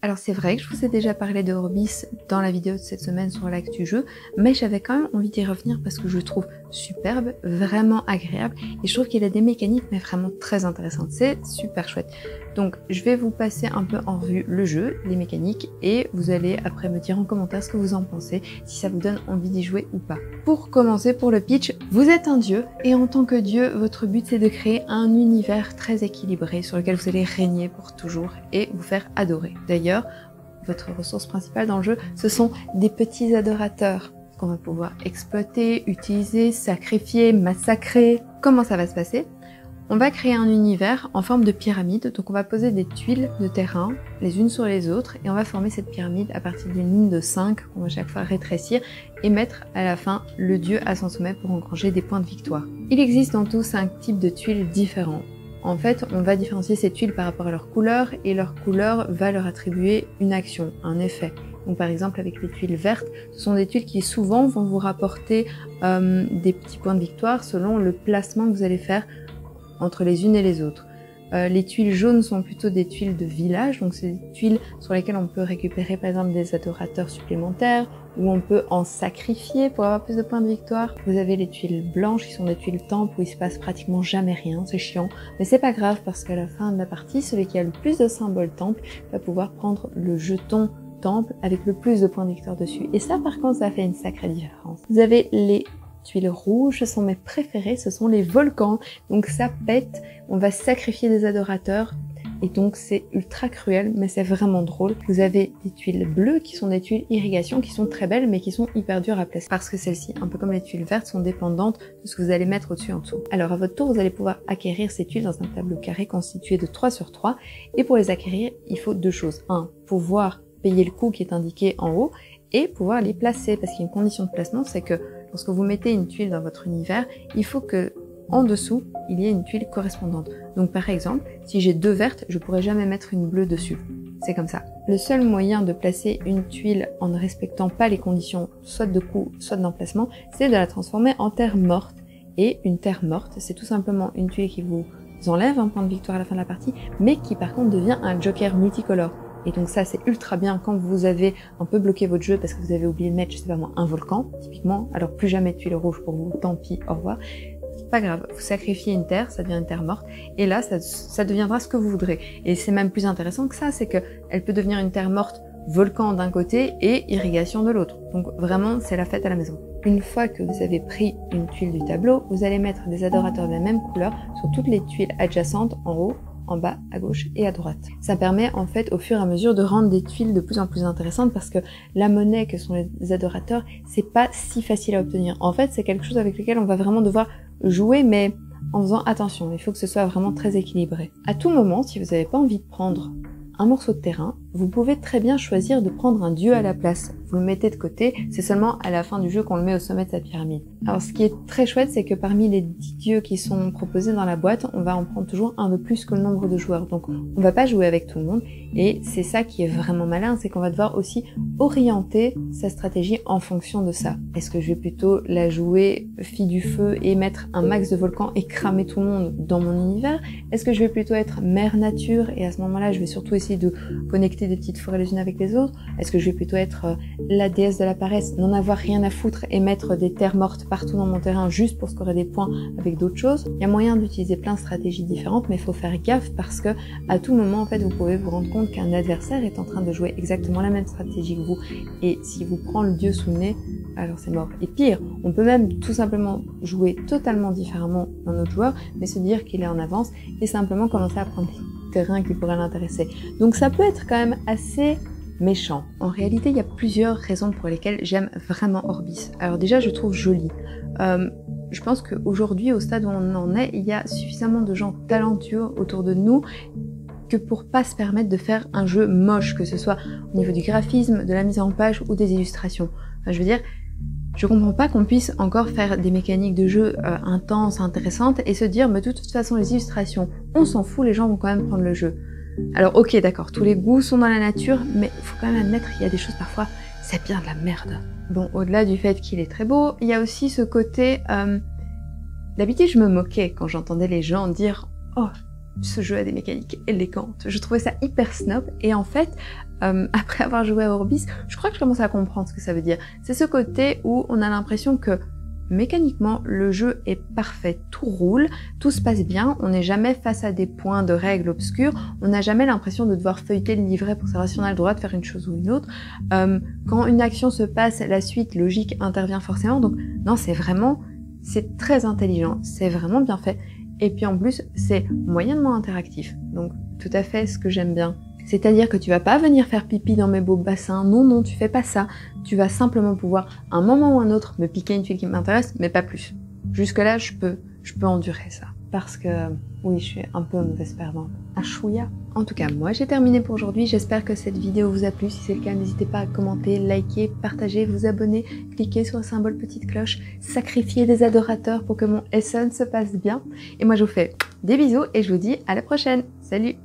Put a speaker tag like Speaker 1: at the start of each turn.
Speaker 1: Alors c'est vrai que je vous ai déjà parlé de Orbis dans la vidéo de cette semaine sur l'actu jeu, mais j'avais quand même envie d'y revenir parce que je le trouve superbe, vraiment agréable, et je trouve qu'il a des mécaniques mais vraiment très intéressantes, c'est super chouette. Donc je vais vous passer un peu en revue le jeu, les mécaniques, et vous allez après me dire en commentaire ce que vous en pensez, si ça vous donne envie d'y jouer ou pas. Pour commencer, pour le pitch, vous êtes un dieu, et en tant que dieu, votre but c'est de créer un univers très équilibré sur lequel vous allez régner pour toujours et vous faire adorer. D'ailleurs, votre ressource principale dans le jeu, ce sont des petits adorateurs qu'on va pouvoir exploiter, utiliser, sacrifier, massacrer. Comment ça va se passer? On va créer un univers en forme de pyramide, donc on va poser des tuiles de terrain les unes sur les autres et on va former cette pyramide à partir d'une ligne de 5 qu'on va chaque fois rétrécir et mettre à la fin le dieu à son sommet pour engranger des points de victoire. Il existe en tout 5 types de tuiles différents. En fait, on va différencier ces tuiles par rapport à leur couleur et leur couleur va leur attribuer une action, un effet. Donc par exemple avec les tuiles vertes, ce sont des tuiles qui souvent vont vous rapporter des petits points de victoire selon le placement que vous allez faire entre les unes et les autres. Les tuiles jaunes sont plutôt des tuiles de village, donc c'est des tuiles sur lesquelles on peut récupérer par exemple des adorateurs supplémentaires, ou on peut en sacrifier pour avoir plus de points de victoire. Vous avez les tuiles blanches qui sont des tuiles temple où il se passe pratiquement jamais rien, c'est chiant, mais c'est pas grave parce qu'à la fin de la partie, celui qui a le plus de symboles temple va pouvoir prendre le jeton temple avec le plus de points de victoire dessus. Et ça par contre, ça fait une sacrée différence. Vous avez les tuiles rouges, ce sont mes préférées, ce sont les volcans, donc ça pète, on va sacrifier des adorateurs, et donc c'est ultra cruel, mais c'est vraiment drôle. Vous avez des tuiles bleues qui sont des tuiles irrigation, qui sont très belles, mais qui sont hyper dures à placer, parce que celles-ci, un peu comme les tuiles vertes, sont dépendantes de ce que vous allez mettre au-dessus en dessous. Alors à votre tour, vous allez pouvoir acquérir ces tuiles dans un tableau carré constitué de 3 sur 3, et pour les acquérir, il faut 2 choses. 1, pouvoir payer le coût qui est indiqué en haut, et pouvoir les placer, parce qu'il y a une condition de placement, c'est que lorsque vous mettez une tuile dans votre univers, il faut que en dessous, il y ait une tuile correspondante. Donc par exemple, si j'ai 2 vertes, je pourrais jamais mettre une bleue dessus. C'est comme ça. Le seul moyen de placer une tuile en ne respectant pas les conditions soit de coût, soit d'emplacement, c'est de la transformer en terre morte. Et une terre morte, c'est tout simplement une tuile qui vous enlève un point de victoire à la fin de la partie, mais qui par contre devient un joker multicolore. Et donc ça c'est ultra bien quand vous avez un peu bloqué votre jeu parce que vous avez oublié de mettre, je sais pas moi, un volcan, typiquement, alors plus jamais de tuiles rouges pour vous, tant pis, au revoir. C'est pas grave, vous sacrifiez une terre, ça devient une terre morte, et là ça deviendra ce que vous voudrez. Et c'est même plus intéressant que ça, c'est que elle peut devenir une terre morte volcan d'un côté et irrigation de l'autre. Donc vraiment c'est la fête à la maison. Une fois que vous avez pris une tuile du tableau, vous allez mettre des adorateurs de la même couleur sur toutes les tuiles adjacentes en haut, en bas, à gauche et à droite. Ça permet en fait au fur et à mesure de rendre des tuiles de plus en plus intéressantes parce que la monnaie que sont les adorateurs, c'est pas si facile à obtenir. En fait, c'est quelque chose avec lequel on va vraiment devoir jouer, mais en faisant attention. Il faut que ce soit vraiment très équilibré. À tout moment, si vous n'avez pas envie de prendre un morceau de terrain, vous pouvez très bien choisir de prendre un dieu à la place. Vous le mettez de côté, c'est seulement à la fin du jeu qu'on le met au sommet de sa pyramide. Alors ce qui est très chouette, c'est que parmi les 10 dieux qui sont proposés dans la boîte, on va en prendre toujours un de plus que le nombre de joueurs. Donc on va pas jouer avec tout le monde, et c'est ça qui est vraiment malin, c'est qu'on va devoir aussi orienter sa stratégie en fonction de ça. Est-ce que je vais plutôt la jouer fille du feu et mettre un max de volcans et cramer tout le monde dans mon univers? Est-ce que je vais plutôt être mère nature et à ce moment-là je vais surtout essayer de connecter des petites forêts les unes avec les autres? Est-ce que je vais plutôt être la déesse de la paresse, n'en avoir rien à foutre et mettre des terres mortes partout dans mon terrain juste pour scorer des points avec d'autres choses? Il y a moyen d'utiliser plein de stratégies différentes, mais il faut faire gaffe parce que à tout moment en fait vous pouvez vous rendre compte qu'un adversaire est en train de jouer exactement la même stratégie que vous, et s'il vous prend le dieu sous le nez, alors c'est mort. Et pire, on peut même tout simplement jouer totalement différemment d'un autre joueur, mais se dire qu'il est en avance et simplement commencer à prendre des terrains qui pourraient l'intéresser. Donc ça peut être quand même assez méchant. En réalité, il y a plusieurs raisons pour lesquelles j'aime vraiment Orbis. Alors déjà, je trouve joli. Je pense qu'aujourd'hui, au stade où on en est, il y a suffisamment de gens talentueux autour de nous que pour pas se permettre de faire un jeu moche, que ce soit au niveau du graphisme, de la mise en page ou des illustrations. Enfin, je veux dire, je comprends pas qu'on puisse encore faire des mécaniques de jeu intenses, intéressantes, et se dire, mais de toute façon, les illustrations, on s'en fout, les gens vont quand même prendre le jeu. Alors ok, d'accord, tous les goûts sont dans la nature, mais il faut quand même admettre qu'il y a des choses parfois, c'est bien de la merde. Bon, au-delà du fait qu'il est très beau, il y a aussi ce côté... D'habitude, je me moquais quand j'entendais les gens dire « Oh, ce jeu a des mécaniques élégantes. Je trouvais ça hyper snob et en fait, après avoir joué à Orbis, je crois que je commence à comprendre ce que ça veut dire. C'est ce côté où on a l'impression que mécaniquement, le jeu est parfait, tout roule, tout se passe bien, on n'est jamais face à des points de règles obscures, on n'a jamais l'impression de devoir feuilleter le livret pour savoir si on a le droit de faire une chose ou une autre. Quand une action se passe, la suite logique intervient forcément, donc non, c'est très intelligent, c'est vraiment bien fait, et puis en plus, c'est moyennement interactif, donc tout à fait ce que j'aime bien. C'est-à-dire que tu vas pas venir faire pipi dans mes beaux bassins, non, tu fais pas ça. Tu vas simplement pouvoir, à un moment ou un autre, me piquer une fille qui m'intéresse, mais pas plus. Jusque-là, je peux endurer ça. Parce que, oui, je suis un peu mauvaise perdante. Un chouïa. En tout cas, moi, j'ai terminé pour aujourd'hui. J'espère que cette vidéo vous a plu. Si c'est le cas, n'hésitez pas à commenter, liker, partager, vous abonner, cliquer sur le symbole petite cloche, sacrifier des adorateurs pour que mon SN se passe bien. Et moi, je vous fais des bisous et je vous dis à la prochaine. Salut!